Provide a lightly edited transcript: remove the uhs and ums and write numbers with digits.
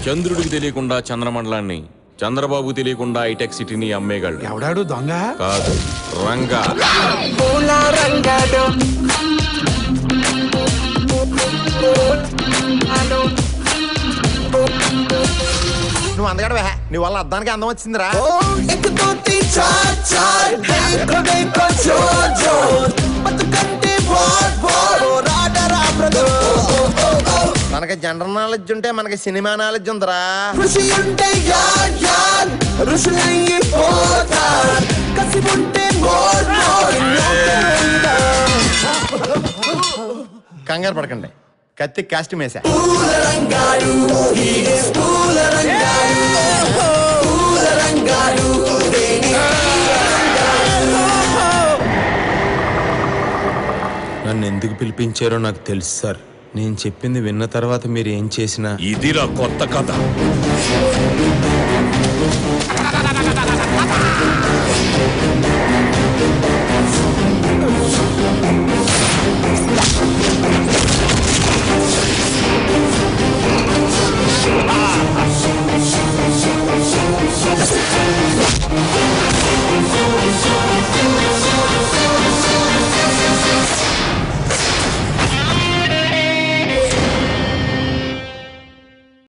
చంద్రుడికి తెలియకుండా చంద్రమండలాన్ని, చంద్రబాబు తెలియకుండా హైటెక్ సిటీని అమ్మేగాళ్ళు. ఎవడాడు దొంగ? కాదు, రంగా. నువ్వు అందగడవే, నీ వల్ల అద్దానికి అందం వచ్చిందిరా. మనకి జనరల్ నాలెడ్జ్ ఉంటే మనకి సినిమా నాలెడ్జ్ ఉందిరా. కంగారు పడకండి, కత్తి కాస్ట్ మేసా. నన్ను ఎందుకు పిలిపించారో నాకు తెలుసు సార్. నేను చెప్పింది విన్న తర్వాత మీరు ఏం చేసినా ఇదిరా కొత్త కథ.